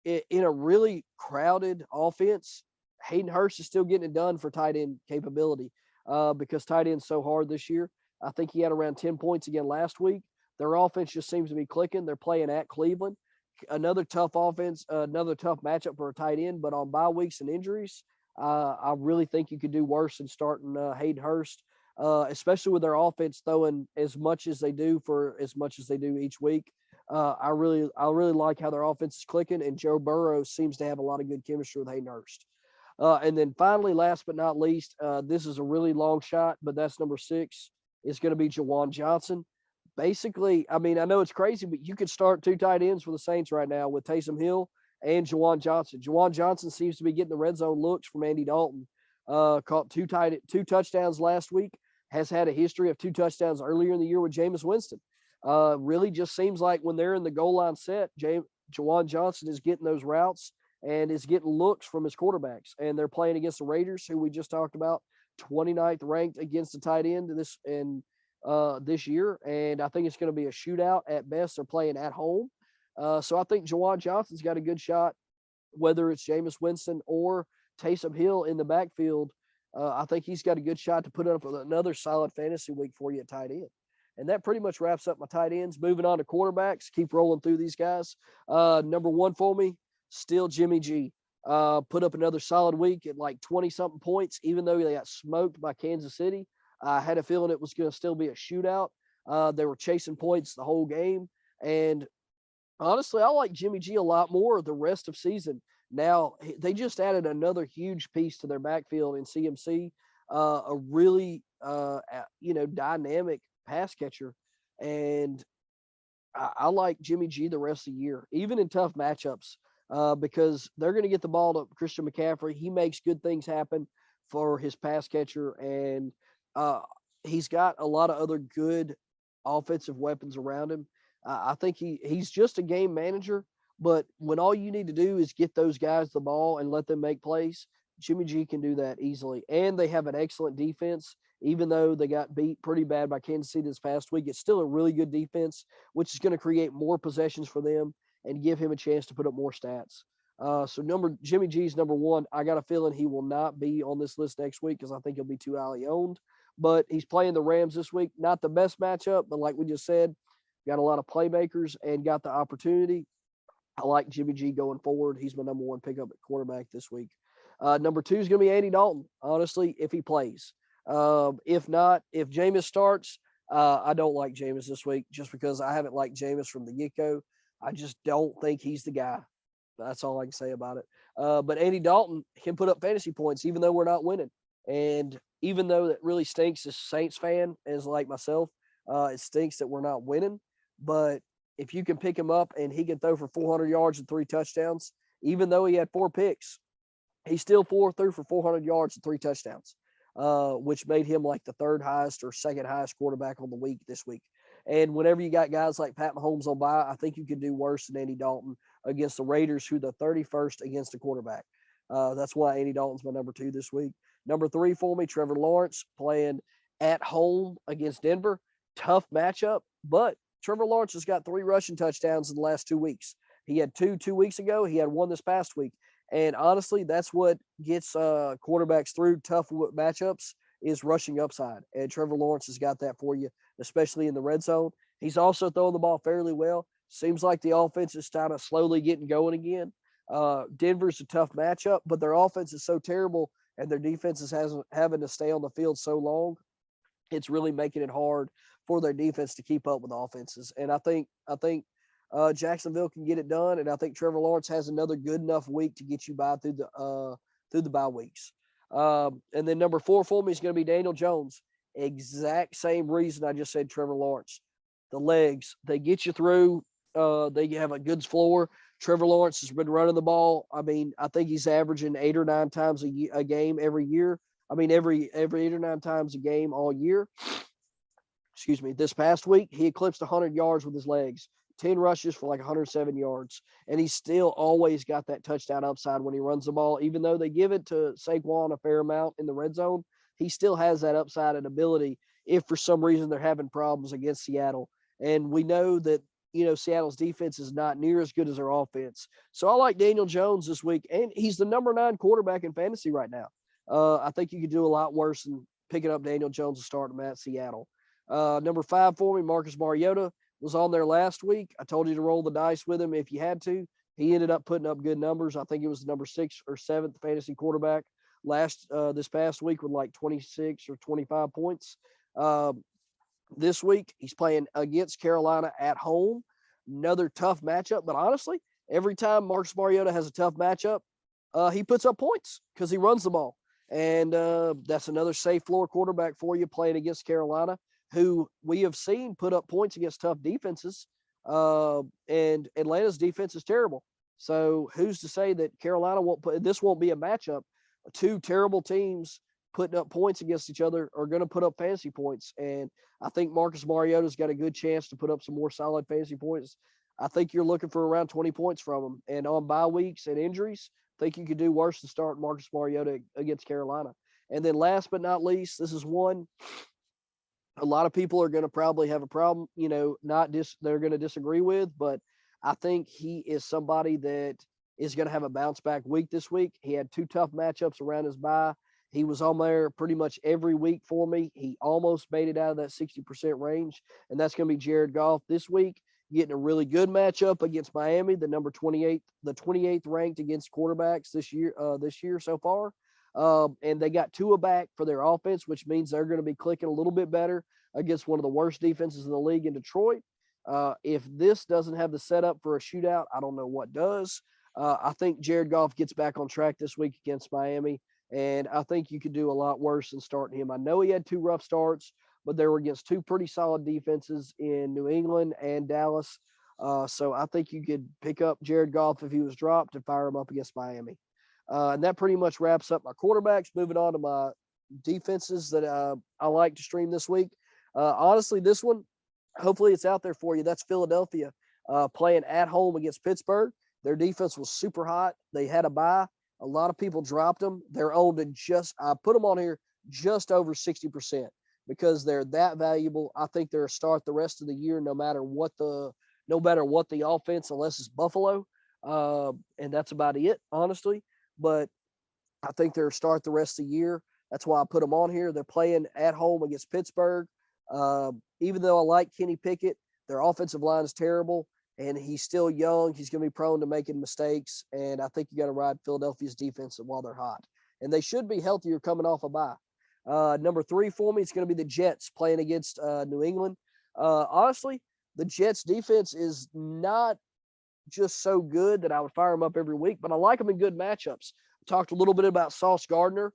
In a really crowded offense, Hayden Hurst is still getting it done for tight end capability because tight end's so hard this year. I think he had around 10 points again last week. Their offense just seems to be clicking. They're playing at Cleveland. Another tough offense, another tough matchup for a tight end, but on bye weeks and injuries, I really think you could do worse than starting Hayden Hurst, especially with their offense throwing as much as they do each week. I really like how their offense is clicking, and Joe Burrow seems to have a lot of good chemistry with Hayden Hurst. And then finally, last but not least, this is a really long shot, but that's number 6. It's going to be Juwan Johnson. Basically, I know it's crazy, but you could start 2 tight ends for the Saints right now with Taysom Hill and Juwan Johnson. Juwan Johnson seems to be getting the red zone looks from Andy Dalton. Caught 2 touchdowns last week, has had a history of 2 touchdowns earlier in the year with Jameis Winston. Really just seems like when they're in the goal line set, Juwan Johnson is getting those routes and is getting looks from his quarterbacks. And they're playing against the Raiders, who we just talked about, 29th ranked against the tight end this year. And I think it's going to be a shootout at best. They're playing at home. So I think Jawan Johnson's got a good shot, whether it's Jameis Winston or Taysom Hill in the backfield. I think he's got a good shot to put up another solid fantasy week for you at tight end. And that pretty much wraps up my tight ends. Moving on to quarterbacks, keep rolling through these guys. Number one for me, still Jimmy G. Put up another solid week at like 20-something points, even though they got smoked by Kansas City. I had a feeling it was going to still be a shootout. They were chasing points the whole game. And honestly, I like Jimmy G a lot more the rest of season. Now, they just added another huge piece to their backfield in CMC, a really, dynamic pass catcher. And I like Jimmy G the rest of the year, even in tough matchups, because they're going to get the ball to Christian McCaffrey. He makes good things happen for his pass catcher, and he's got a lot of other good offensive weapons around him. I think he's just a game manager, but when all you need to do is get those guys the ball and let them make plays, Jimmy G can do that easily. And they have an excellent defense. Even though they got beat pretty bad by Kansas City this past week, it's still a really good defense, which is going to create more possessions for them and give him a chance to put up more stats. Jimmy G's number one. I got a feeling he will not be on this list next week because I think he'll be too highly owned. But he's playing the Rams this week. Not the best matchup, but like we just said, got a lot of playmakers and got the opportunity. I like Jimmy G going forward. He's my number one pickup at quarterback this week. Number two is going to be Andy Dalton, honestly, if he plays. If not, if Jameis starts, I don't like Jameis this week just because I haven't liked Jameis from the get-go. I just don't think he's the guy. That's all I can say about it. But Andy Dalton can put up fantasy points even though we're not winning. And even though that really stinks as a Saints fan, as like myself, it stinks that we're not winning. But if you can pick him up and he can throw for 400 yards and 3 touchdowns, even though he had 4 picks, he still threw for 400 yards and 3 touchdowns, which made him like the third highest or second highest quarterback on the week this week. And whenever you got guys like Pat Mahomes on bye, I think you can do worse than Andy Dalton against the Raiders, who the 31st against a quarterback. That's why Andy Dalton's my number 2 this week. Number 3 for me, Trevor Lawrence playing at home against Denver. Tough matchup, but Trevor Lawrence has got 3 rushing touchdowns in the last 2 weeks. He had 2 weeks ago. He had 1 this past week. And honestly, that's what gets quarterbacks through tough matchups is rushing upside. And Trevor Lawrence has got that for you, especially in the red zone. He's also throwing the ball fairly well. Seems like the offense is kind of slowly getting going again. Denver's a tough matchup, but their offense is so terrible and their defense is having to stay on the field so long. It's really making it hard for their defense to keep up with offenses. And I think Jacksonville can get it done, and I think Trevor Lawrence has another good enough week to get you by through the bye weeks. And then number 4 for me is going to be Daniel Jones. Exact same reason I just said Trevor Lawrence. The legs, they get you through. They have a good floor. Trevor Lawrence has been running the ball. I mean, I think he's averaging 8 or 9 times a game every year. I mean, every 8 or 9 times a game all year. Excuse me. This past week, he eclipsed 100 yards with his legs. 10 rushes for like 107 yards. And he's still always got that touchdown upside when he runs the ball. Even though they give it to Saquon a fair amount in the red zone, he still has that upside and ability if for some reason they're having problems against Seattle. And we know that, Seattle's defense is not near as good as their offense. So I like Daniel Jones this week. And he's the number 9 quarterback in fantasy right now. I think you could do a lot worse than picking up Daniel Jones and starting him at Seattle. Number 5 for me, Marcus Mariota was on there last week. I told you to roll the dice with him if you had to. He ended up putting up good numbers. I think it was the number 6 or 7th fantasy quarterback this past week with like 26 or 25 points. This week, he's playing against Carolina at home. Another tough matchup. But honestly, every time Marcus Mariota has a tough matchup, he puts up points because he runs the ball. And that's another safe floor quarterback for you playing against Carolina, who we have seen put up points against tough defenses. And Atlanta's defense is terrible. So who's to say that Carolina this won't be a matchup. 2 terrible teams putting up points against each other are going to put up fantasy points. And I think Marcus Mariota's got a good chance to put up some more solid fantasy points. I think you're looking for around 20 points from him. And on bye weeks and injuries, I think you could do worse than start Marcus Mariota against Carolina. And then last but not least, this is one a lot of people are going to probably have a problem, they're going to disagree with, but I think he is somebody that is going to have a bounce back week this week. He had 2 tough matchups around his bye. He was on there pretty much every week for me. He almost made it out of that 60% range, and that's going to be Jared Goff this week, getting a really good matchup against Miami, the 28th ranked against quarterbacks this year so far. And they got Tua back for their offense, which means they're going to be clicking a little bit better against one of the worst defenses in the league in Detroit. If this doesn't have the setup for a shootout, I don't know what does. I think Jared Goff gets back on track this week against Miami, and I think you could do a lot worse than starting him. I know he had 2 rough starts, but they were against 2 pretty solid defenses in New England and Dallas. So I think you could pick up Jared Goff if he was dropped and fire him up against Miami. And that pretty much wraps up my quarterbacks. Moving on to my defenses that I like to stream this week. Honestly, this one, hopefully it's out there for you. That's Philadelphia playing at home against Pittsburgh. Their defense was super hot. They had a bye. A lot of people dropped them. They're owned in I put them on here just over 60% because they're that valuable. I think they're a start the rest of the year, no matter what the offense, unless it's Buffalo. And that's about it, honestly. But I think they're a start the rest of the year. That's why I put them on here. They're playing at home against Pittsburgh. Even though I like Kenny Pickett, their offensive line is terrible, and he's still young. He's going to be prone to making mistakes, and I think you got to ride Philadelphia's defense while they're hot. And they should be healthier coming off a bye. Number 3 for me, it's going to be the Jets playing against New England. Honestly, the Jets defense is not just so good that I would fire them up every week, but I like them in good matchups. I talked a little bit about Sauce Gardner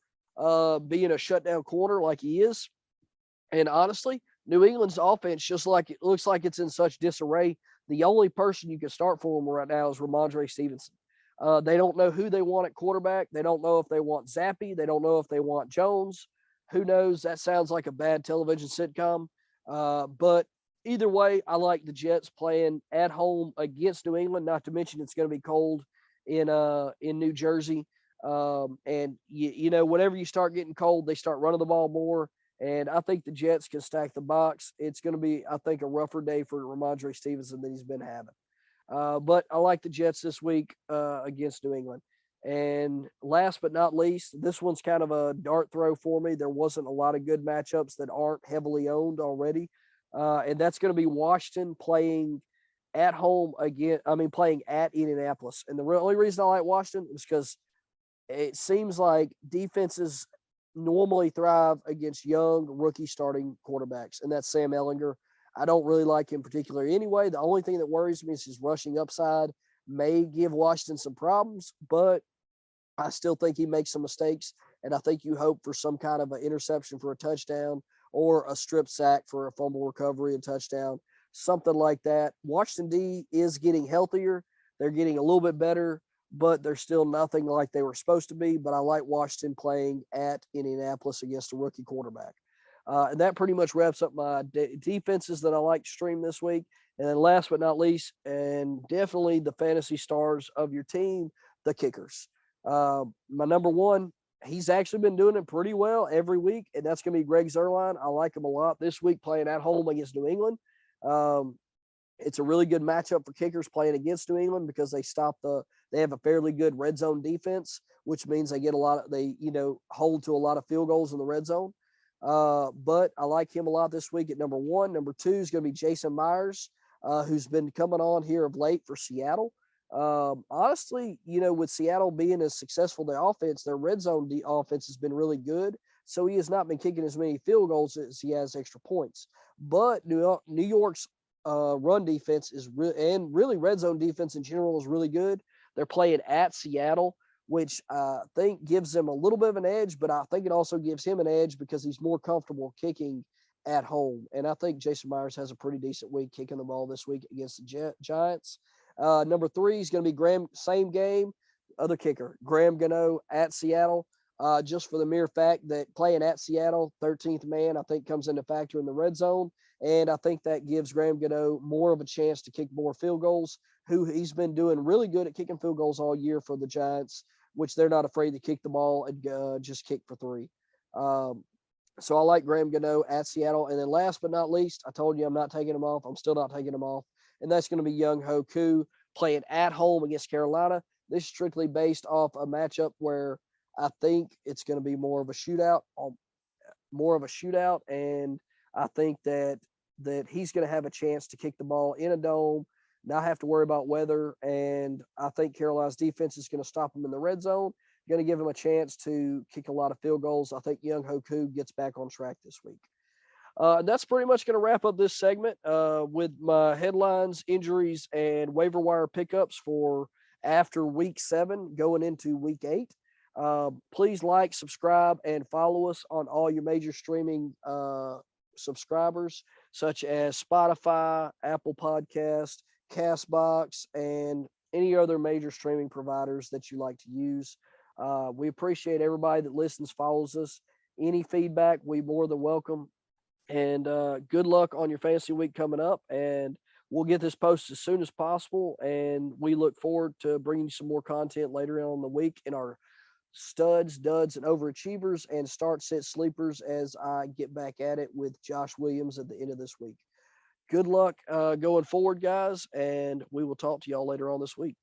being a shutdown corner like he is. And honestly, New England's offense just like it looks like it's in such disarray. The only person you can start for them right now is Ramondre Stevenson. They don't know who they want at quarterback. They don't know if they want Zappy. They don't know if they want Jones. Who knows? That sounds like a bad television sitcom. But either way, I like the Jets playing at home against New England. Not to mention it's going to be cold in New Jersey. And you know, whenever you start getting cold, they start running the ball more. And I think the Jets can stack the box. It's going to be, I think, a rougher day for Ramondre Stevenson than he's been having. But I like the Jets this week against New England. And last but not least, this one's kind of a dart throw for me. There wasn't a lot of good matchups that aren't heavily owned already. And that's going to be Washington playing at home playing at Indianapolis. And the only reason I like Washington is because it seems like defenses normally thrive against young rookie starting quarterbacks, and that's Sam Ehlinger. I don't really like him particularly anyway. The only thing that worries me is his rushing upside may give Washington some problems, but I still think he makes some mistakes, and I think you hope for some kind of an interception for a touchdown or a strip sack for a fumble recovery and touchdown, something like that. Washington D is getting healthier. They're getting a little bit better, but they're still nothing like they were supposed to be. But I like Washington playing at Indianapolis against a rookie quarterback. And that pretty much wraps up my defenses that I like to stream this week. And then last but not least, and definitely the fantasy stars of your team, the kickers. My number 1, he's actually been doing it pretty well every week, and that's going to be Greg Zuerlein. I like him a lot this week playing at home against New England. It's a really good matchup for kickers playing against New England because they have a fairly good red zone defense, which means they hold to a lot of field goals in the red zone. But I like him a lot this week at number 1. Number 2 is going to be Jason Myers, who's been coming on here of late for Seattle. Honestly, with Seattle being as successful their offense, their red zone offense has been really good. So he has not been kicking as many field goals as he has extra points. But New York's run defense is really red zone defense in general is really good. They're playing at Seattle, which I think gives them a little bit of an edge, but I think it also gives him an edge because he's more comfortable kicking at home. And I think Jason Myers has a pretty decent week kicking the ball this week against the Giants. Number 3 is going to be Graham, same game, other kicker, Graham Gano at Seattle. Just for the mere fact that playing at Seattle, 13th man, I think comes into factor in the red zone. And I think that gives Graham Gano more of a chance to kick more field goals, he's been doing really good at kicking field goals all year for the Giants, which they're not afraid to kick the ball and just kick for 3. So I like Graham Gano at Seattle. And then last but not least, I told you I'm not taking him off. I'm still not taking him off. and that's going to be Young Ho Koo playing at home against Carolina. This is strictly based off a matchup where I think it's going to be more of a shootout, and I think that he's going to have a chance to kick the ball in a dome, not have to worry about weather, and I think Carolina's defense is going to stop him in the red zone, going to give him a chance to kick a lot of field goals. I think Young Ho Koo gets back on track this week. That's pretty much going to wrap up this segment with my headlines, injuries, and waiver wire pickups for after week 7 going into week 8. Please like, subscribe, and follow us on all your major streaming subscribers, such as Spotify, Apple Podcast, Castbox, and any other major streaming providers that you like to use. We appreciate everybody that listens, follows us. Any feedback, we more than welcome. And good luck on your fantasy week coming up. And we'll get this posted as soon as possible. And we look forward to bringing you some more content later on in the week in our studs, duds, and overachievers and start sit sleepers as I get back at it with Josh Williams at the end of this week. Good luck going forward, guys. And we will talk to y'all later on this week.